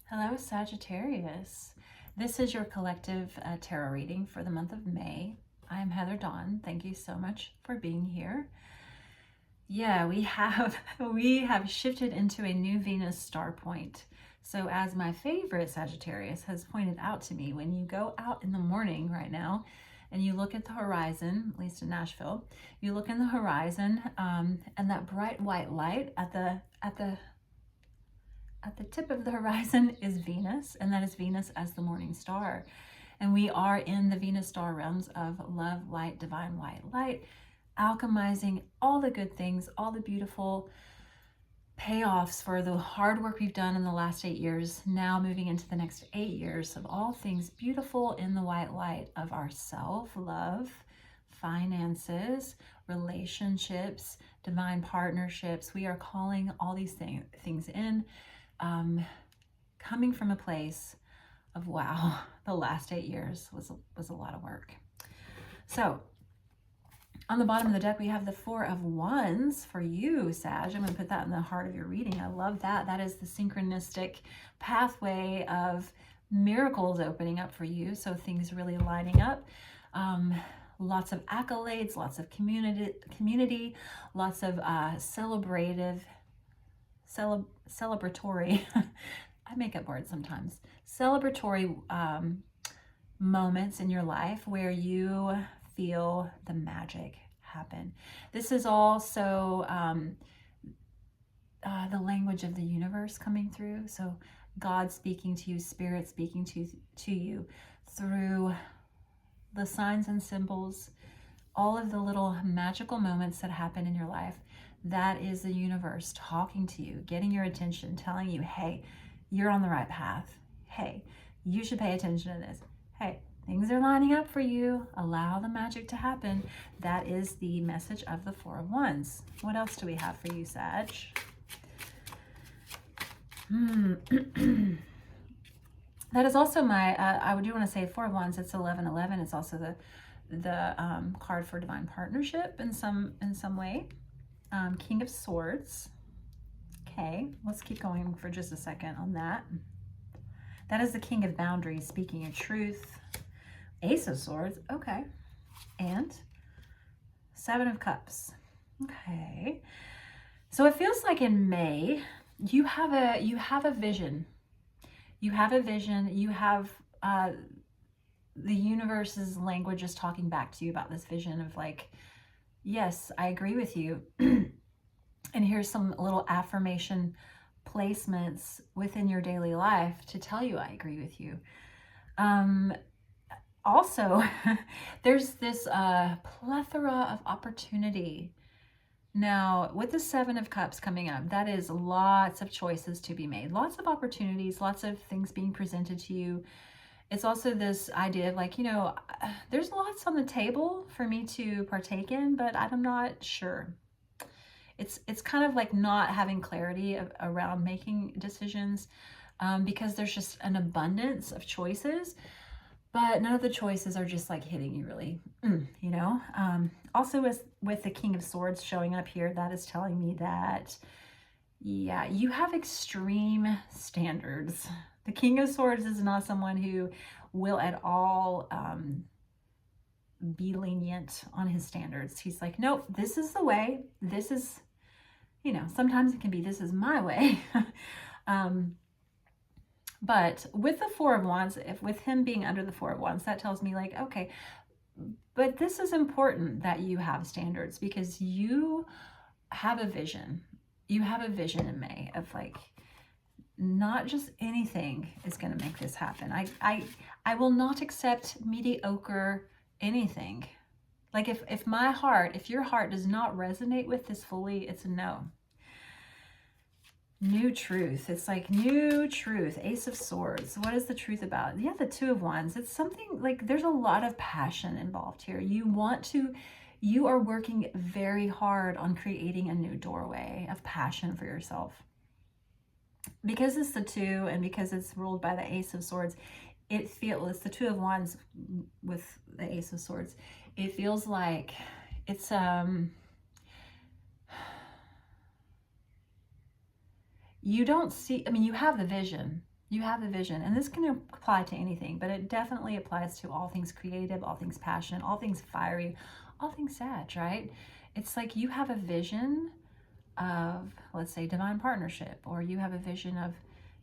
Hello, Sagittarius. This is your collective tarot reading for the month of May. I am Heather Dawn. Thank you so much for being here. Yeah, we have shifted into a new Venus star point. So as my favorite Sagittarius has pointed out to me, when you go out in the morning right now and you look at the horizon, at least in Nashville, you look in the horizon and that bright white light at the tip of the horizon is Venus, and that is Venus as the morning star. And we are in the Venus star realms of love, light, divine white light, alchemizing all the good things, all the beautiful payoffs for the hard work we've done in the last 8 years, now moving into the next 8 years of all things beautiful in the white light of our self-love, finances, relationships, divine partnerships. We are calling all these things in. Coming from a place of, wow, the last 8 years was a lot of work. So on the bottom of the deck, we have the Four of Wands for you, Sag. I'm going to put that in the heart of your reading. I love that. That is the synchronistic pathway of miracles opening up for you. So things really lining up. Lots of accolades, lots of community, lots of celebratory, I make up words sometimes, celebratory moments in your life where you feel the magic happen. This is also the language of the universe coming through. So God speaking to you, Spirit speaking to you through the signs and symbols, all of the little magical moments that happen in your life. That is the universe talking to you, getting your attention, telling you, hey, you're on the right path. Hey, you should pay attention to this. Hey, things are lining up for you. Allow the magic to happen. That is the message of the Four of Wands. What else do we have for you, Sag? That is also my, I do want to say Four of Wands, it's 1111. It's also the card for divine partnership in some way. King of Swords. Okay, let's keep going for just a second on that. That is the King of Boundaries, speaking your truth. Ace of Swords, okay. And Seven of Cups. Okay. So it feels like in May, you have a vision. You have a vision. You have the universe's language is talking back to you about this vision of like, yes, I agree with you. And here's some little affirmation placements within your daily life to tell you I agree with you. Also, there's this plethora of opportunity. Now, with the Seven of Cups coming up, that is lots of choices to be made, lots of opportunities, lots of things being presented to you. It's also this idea of like, you know, there's lots on the table for me to partake in, but I'm not sure. It's kind of like not having clarity around making decisions because there's just an abundance of choices, but none of the choices are just like hitting you really, you know. Also with the King of Swords showing up here, that is telling me that, yeah, you have extreme standards. The King of Swords is not someone who will at all be lenient on his standards. He's like, nope, this is the way. This is, you know, sometimes it can be, this is my way. But with the Four of Wands, with him being under the Four of Wands, that tells me like, okay, but this is important that you have standards because you have a vision. You have a vision in May of like, not just anything is going to make this happen. I will not accept mediocre anything. Like if your heart does not resonate with this fully, it's a no. New truth. It's like new truth. Ace of Swords. What is the truth about? Yeah, the Two of Wands. It's something like there's a lot of passion involved here. You are working very hard on creating a new doorway of passion for yourself. Because it's the two and because it's ruled by the Ace of Swords, it's the Two of Wands with the Ace of Swords. It feels like it's you don't see, I mean, you have the vision, You have a vision, and this can apply to anything, but it definitely applies to all things creative, all things passion, all things fiery, all things Sag, right? It's like you have a vision of, let's say, divine partnership, or you have a vision of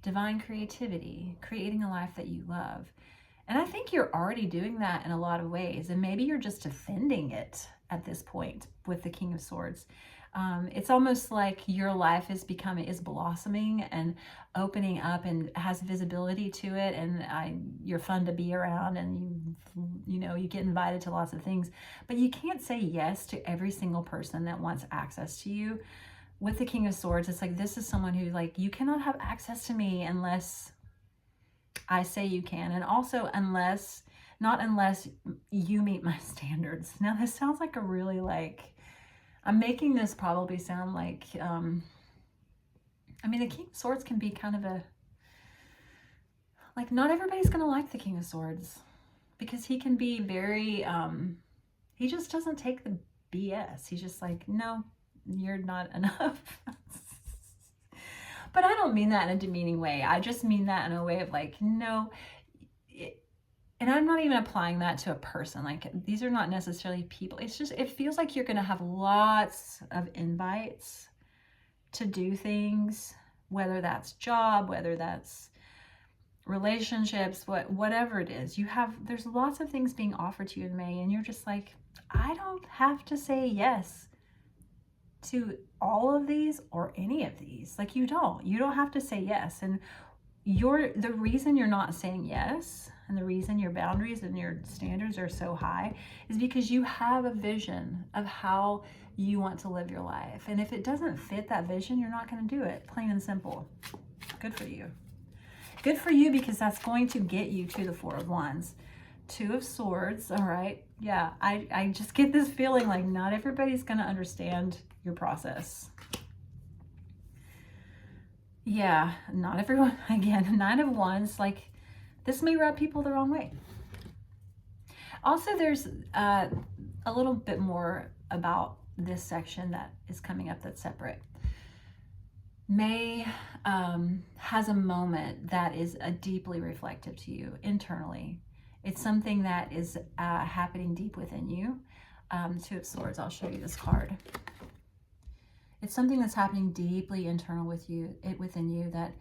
divine creativity, creating a life that you love. And I think you're already doing that in a lot of ways, and maybe you're just defending it at this point with the King of Swords. It's almost like your life is blossoming and opening up and has visibility to it, and you're fun to be around, and you get invited to lots of things, but you can't say yes to every single person that wants access to you. With the King of Swords, it's like, this is someone who, like, you cannot have access to me unless I say you can, and also not unless you meet my standards. Now, this sounds like a really, like, I'm making this probably sound like, I mean, the King of Swords can be kind of like, not everybody's going to like the King of Swords, because he can be very, he just doesn't take the BS. He's just like, no, you're not enough. But I don't mean that in a demeaning way. I just mean that in a way of like, no. And I'm not even applying that to a person. Like, these are not necessarily people. It's just, it feels like you're going to have lots of invites to do things, whether that's job, whether that's relationships, whatever it is. There's lots of things being offered to you in May, and you're just like, I don't have to say yes to all of these or any of these. Like, you don't have to say yes. And the reason you're not saying yes, and the reason your boundaries and your standards are so high, is because you have a vision of how you want to live your life. And if it doesn't fit that vision, you're not going to do it. Plain and simple. Good for you. Good for you, because that's going to get you to the Four of Wands. Two of Swords, all right. Yeah, I just get this feeling like not everybody's going to understand your process. Yeah, not everyone. Again, Nine of Wands, like, this may rub people the wrong way. Also, there's a little bit more about this section that is coming up that's separate. May has a moment that is deeply reflective to you internally. It's something that is happening deep within you. Two of Swords, I'll show you this card. It's something that's happening deeply internal within you that,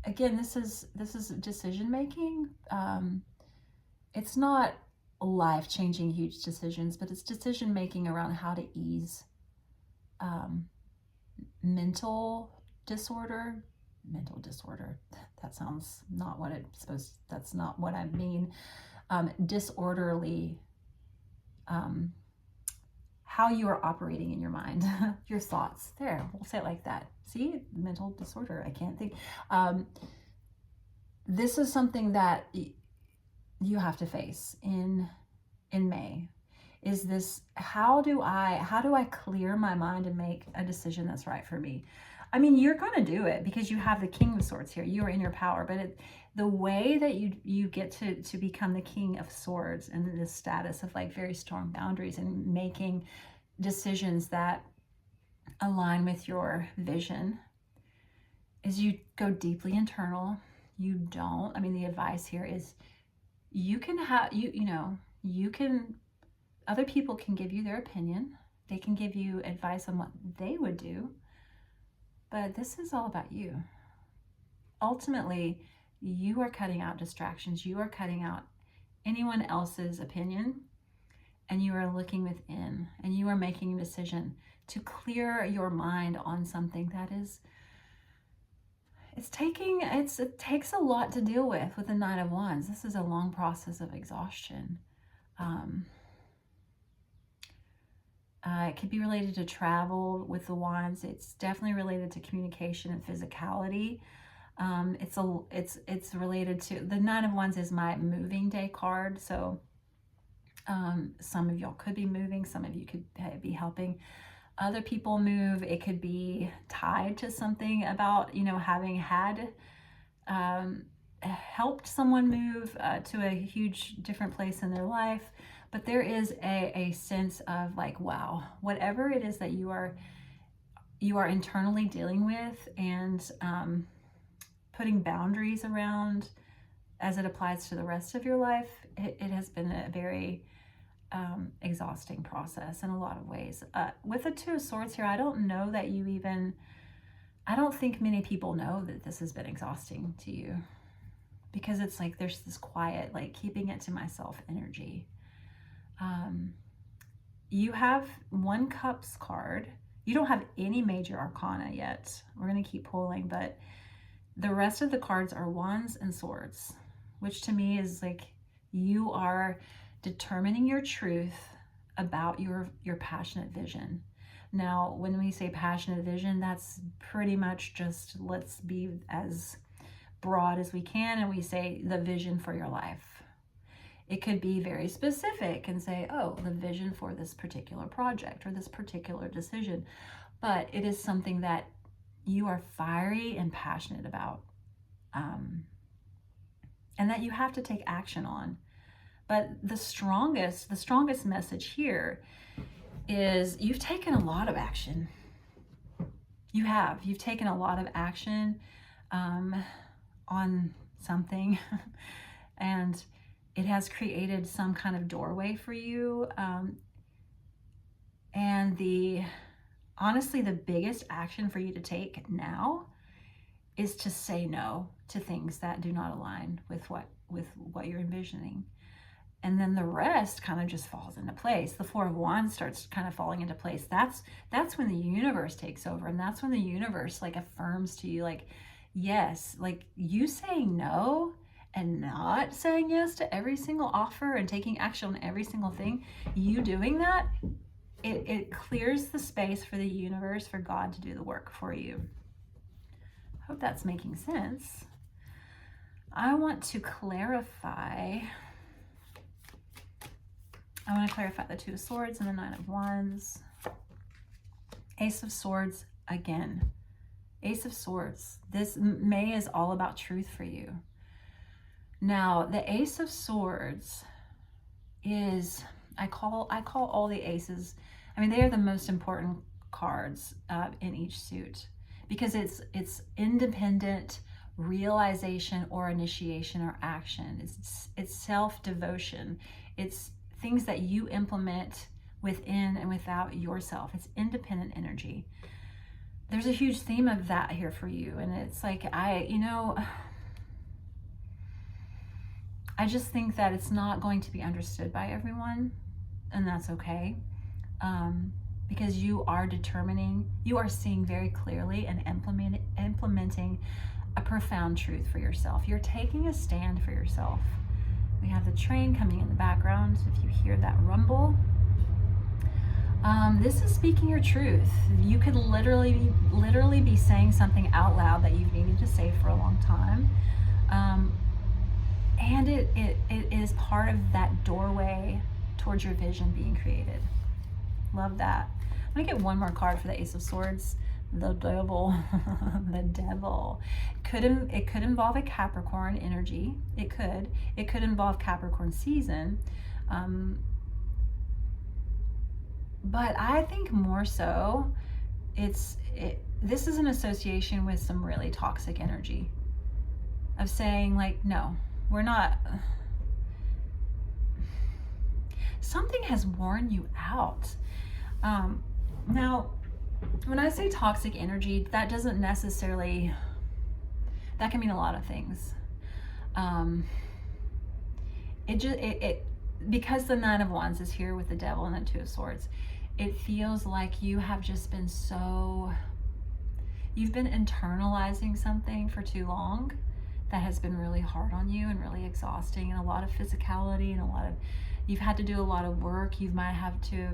again, this is decision making. It's not life-changing huge decisions, but it's decision making around how to ease mental disorder. That sounds not what it's supposed. That's not what I mean. Disorderly. How you are operating in your mind, your thoughts. There, we'll say it like that. See, mental disorder. I can't think. This is something that you have to face in May. Is this, how do I clear my mind and make a decision that's right for me? I mean, you're going to do it because you have the King of Swords here. You are in your power, but the way that you get to become the King of Swords and this status of, like, very strong boundaries and making decisions that align with your vision is you go deeply internal. The advice here is you can have, other people can give you their opinion. They can give you advice on what they would do, but this is all about you. Ultimately, you are cutting out distractions. You are cutting out anyone else's opinion, and you are looking within, and you are making a decision to clear your mind on something that is, it takes a lot to deal with the Nine of Wands. This is a long process of exhaustion. It could be related to travel with the Wands. It's definitely related to communication and physicality. It's related to, the Nine of Wands is my moving day card. So some of y'all could be moving. Some of you could be helping other people move. It could be tied to something about, having had helped someone move to a huge different place in their life. But there is a sense of, like, wow, whatever it is that you are internally dealing with, and putting boundaries around as it applies to the rest of your life, it has been a very exhausting process in a lot of ways. With the Two of Swords here, I don't know that you even, I don't think many people know that this has been exhausting to you, because it's like there's this quiet, like keeping it to myself energy. You have One Cups card. You don't have any major arcana yet. We're going to keep pulling, but the rest of the cards are Wands and Swords, which to me is like you are determining your truth about your passionate vision. Now, when we say passionate vision, that's pretty much just, let's be as broad as we can, and we say the vision for your life. It could be very specific and say, oh, the vision for this particular project or this particular decision. But it is something that you are fiery and passionate about, and that you have to take action on. But the strongest message here is you've taken a lot of action. You've taken a lot of action on something, and it has created some kind of doorway for you. And honestly, the biggest action for you to take now is to say no to things that do not align with what you're envisioning. And then the rest kind of just falls into place. The Four of Wands starts kind of falling into place. That's when the universe takes over, and that's when the universe like affirms to you, like, yes, like you saying no and not saying yes to every single offer and taking action on every single thing, you doing that, it clears the space for the universe, for God to do the work for you. Hope that's making sense. I want to clarify the Two of Swords and the Nine of Wands. Ace of Swords again. Ace of Swords. This May is all about truth for you. Now, the Ace of Swords is, I call all the aces, I mean, they are the most important cards in each suit, because it's independent realization or initiation or action. It's self-devotion. It's things that you implement within and without yourself. It's independent energy. There's a huge theme of that here for you. And it's like, I just think that it's not going to be understood by everyone, and that's okay. Because you are seeing very clearly and implementing a profound truth for yourself. You're taking a stand for yourself. We have the train coming in the background. If you hear that rumble, this is speaking your truth. You could literally be saying something out loud that you've needed to say for a long time. And it is part of that doorway towards your vision being created. Love that. I'm gonna get one more card for the Ace of Swords. The Devil. The Devil. It could involve a Capricorn energy. It could involve Capricorn season. But I think more so, this is an association with some really toxic energy of saying, like, no, we're not. Something has worn you out. Now, when I say toxic energy, that doesn't necessarily, that can mean a lot of things. Because the Nine of Wands is here with the Devil and the Two of Swords, it feels like you have just been you've been internalizing something for too long that has been really hard on you and really exhausting, and a lot of physicality, and you've had to do a lot of work. You might have to,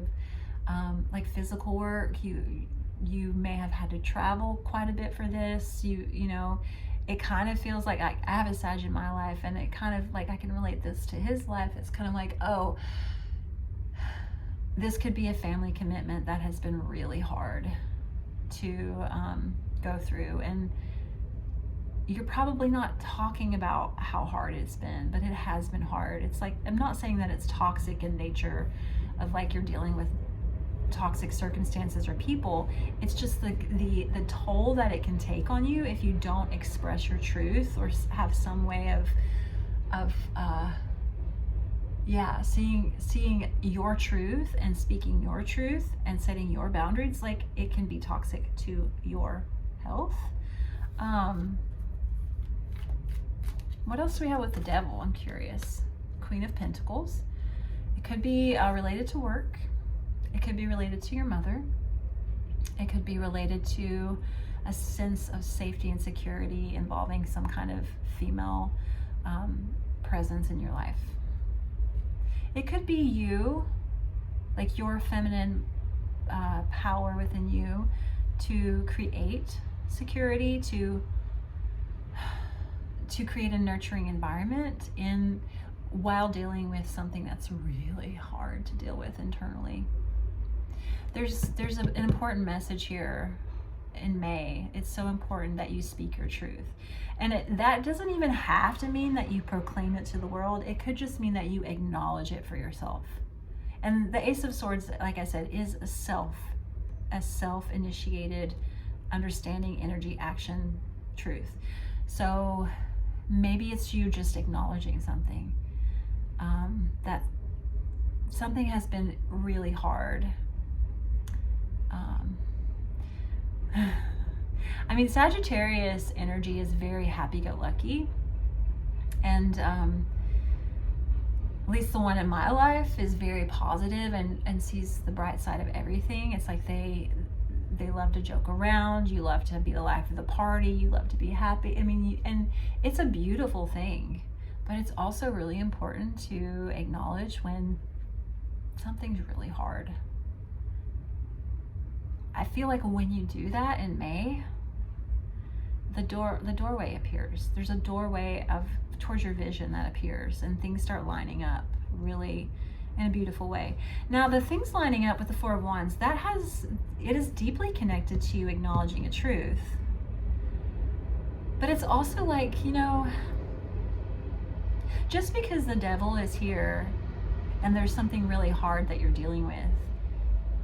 like physical work, you may have had to travel quite a bit for this. It kind of feels like I have a Sag in my life, and it kind of like I can relate this to his life. It's kind of like, oh, this could be a family commitment that has been really hard to go through. And you're probably not talking about how hard it's been, but it has been hard. It's like, I'm not saying that it's toxic in nature of like you're dealing with toxic circumstances or people. It's just the toll that it can take on you if you don't express your truth or have some way of seeing your truth and speaking your truth and setting your boundaries. Like, it can be toxic to your health. What else do we have with the devil? I'm curious. Queen of Pentacles. It could be related to work. It could be related to your mother. It could be related to a sense of safety and security involving some kind of female presence in your life. It could be you, like your feminine power within you to create security, to create a nurturing environment while dealing with something that's really hard to deal with internally. There's an important message here in May. It's so important that you speak your truth. And that doesn't even have to mean that you proclaim it to the world. It could just mean that you acknowledge it for yourself. And the Ace of Swords, like I said, is a self-initiated, understanding, energy, action, truth. So maybe it's you just acknowledging something, that something has been really hard. I mean, Sagittarius energy is very happy-go-lucky, and at least the one in my life is very positive and sees the bright side of everything. It's like they love to joke around. You love to be the life of the party. You love to be happy. I mean, and it's a beautiful thing, but it's also really important to acknowledge when something's really hard. I feel like when you do that in May, the doorway appears. There's a doorway towards your vision that appears, and things start lining up really in a beautiful way. Now, the things lining up with the Four of Wands, it is deeply connected to you acknowledging a truth. But it's also like, just because the devil is here and there's something really hard that you're dealing with,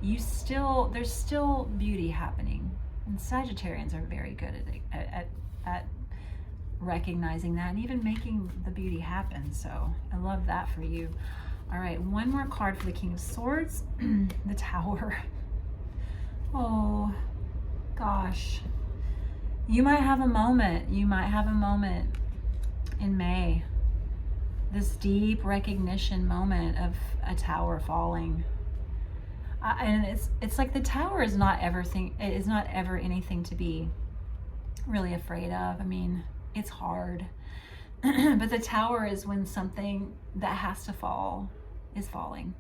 there's still beauty happening. And Sagittarians are very good at recognizing that and even making the beauty happen. So I love that for you. All right, one more card for the King of Swords, the Tower. Oh, gosh. You might have a moment. You might have a moment in May. This deep recognition moment of a tower falling. And it's like the tower is not ever anything to be really afraid of. I mean, it's hard. But the tower is when something that has to fall is falling.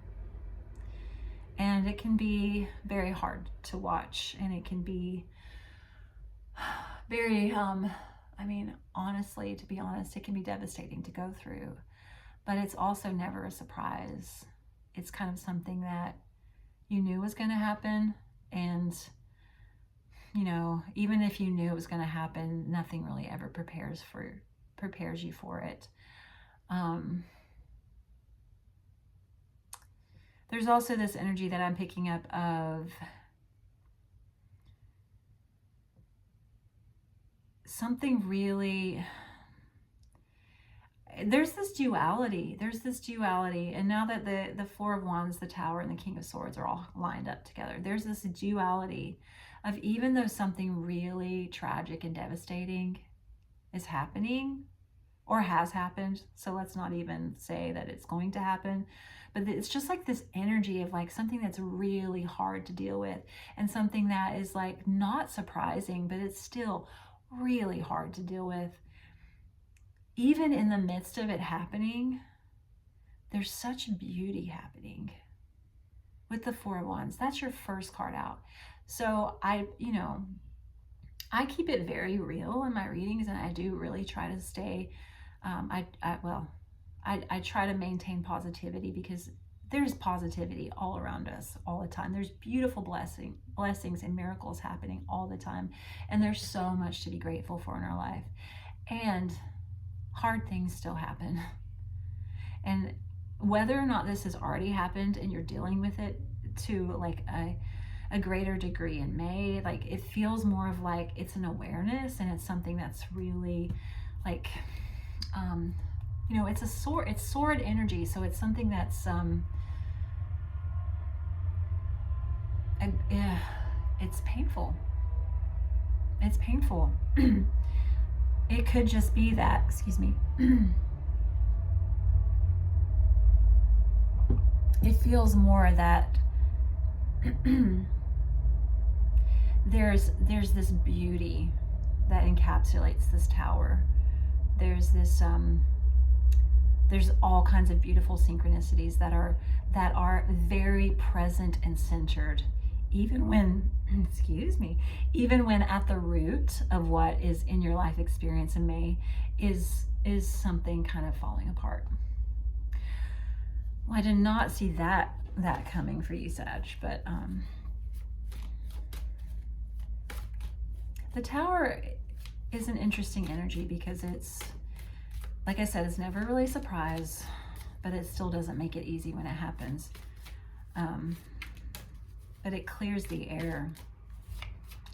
And it can be very hard to watch, and it can be very, honestly, to be honest, it can be devastating to go through, but it's also never a surprise. It's kind of something that you knew was going to happen, and even if you knew it was going to happen, nothing really ever prepares you for it. There's also this energy that I'm picking up of something really, there's this duality, and now that the Four of Wands, the Tower, and the King of Swords are all lined up together, there's this duality of, even though something really tragic and devastating is happening or has happened, so let's not even say that it's going to happen, but it's just like this energy of like something that's really hard to deal with, and something that is like not surprising, but it's still really hard to deal with. Even in the midst of it happening, there's such beauty happening with the Four of Wands. That's your first card out. So I keep it very real in my readings, and I do really try to stay, I try to maintain positivity, because there's positivity all around us all the time. There's beautiful blessings and miracles happening all the time. And there's so much to be grateful for in our life. And hard things still happen. And whether or not this has already happened and you're dealing with it to like a greater degree in May. Like it feels more of like it's an awareness, and it's something that's really like, you know, it's sword energy. So it's something that's, it's painful. It's painful. It could just be that, excuse me. It feels more that there's this beauty that encapsulates this tower. There's this there's all kinds of beautiful synchronicities that are very present and centered, even when excuse me, even when at the root of what is in your life experience in May is something kind of falling apart. Well, I did not see that coming for you, Sag, but the tower is an interesting energy because it's, like I said, it's never really a surprise, but it still doesn't make it easy when it happens. But it clears the air.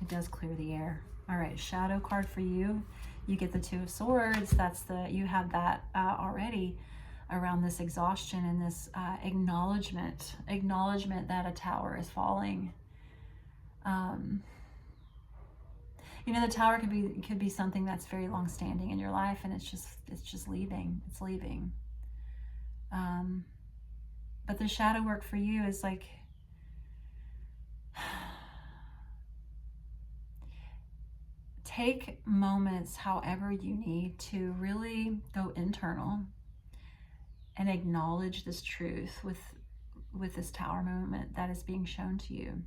It does clear the air. All right, shadow card for you. You get the Two of Swords. You have that already around this exhaustion and this acknowledgement that a tower is falling. You know, the tower could be something that's very long standing in your life, and it's just leaving. It's leaving. But the shadow work for you is like, take moments however you need to really go internal and acknowledge this truth with this tower moment that is being shown to you.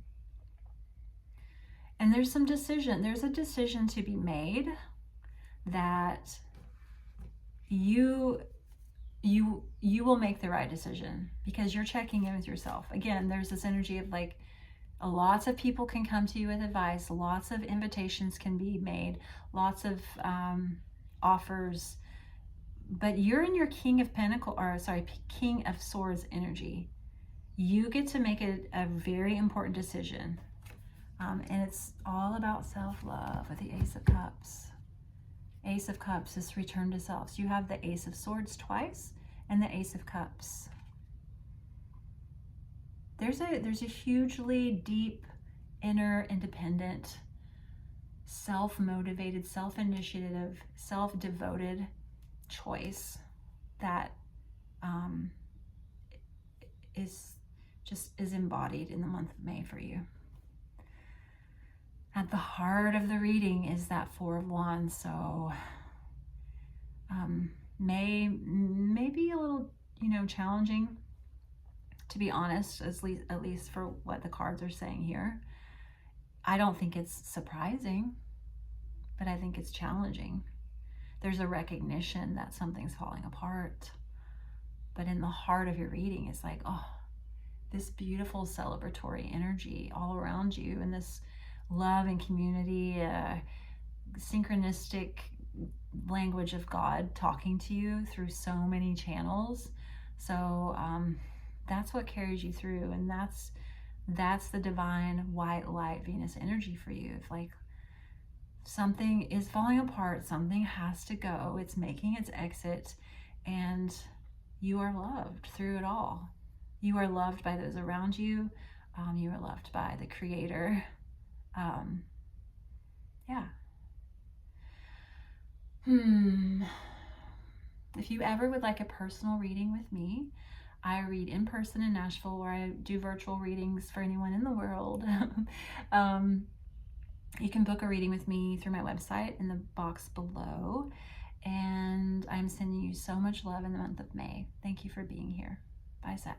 And there's a decision to be made that you will make the right decision because you're checking in with yourself. Again, there's this energy of like, lots of people can come to you with advice, lots of invitations can be made, lots of offers, but you're in your King of Swords energy. You get to make a very important decision. And it's all about self-love with the Ace of Cups. Ace of Cups is return to self. So you have the Ace of Swords twice and the Ace of Cups. There's a hugely deep, inner, independent, self-motivated, self-initiative, self-devoted choice that is embodied in the month of May for you. At the heart of the reading is that Four of Wands, so may be a little, you know, challenging, to be honest, at least for what the cards are saying here. I don't think it's surprising, but I think it's challenging. There's a recognition that something's falling apart, but in the heart of your reading, it's like, oh, this beautiful celebratory energy all around you, and this love and community, synchronistic language of God talking to you through so many channels. So that's what carries you through, and that's the divine white light Venus energy for you. If like something is falling apart, something has to go, it's making its exit, and you are loved through it all. You are loved by those around you. You are loved by the Creator. Yeah. If you ever would like a personal reading with me, I read in person in Nashville, where I do virtual readings for anyone in the world. You can book a reading with me through my website in the box below. And I'm sending you so much love in the month of May. Thank you for being here. Bye, Sag.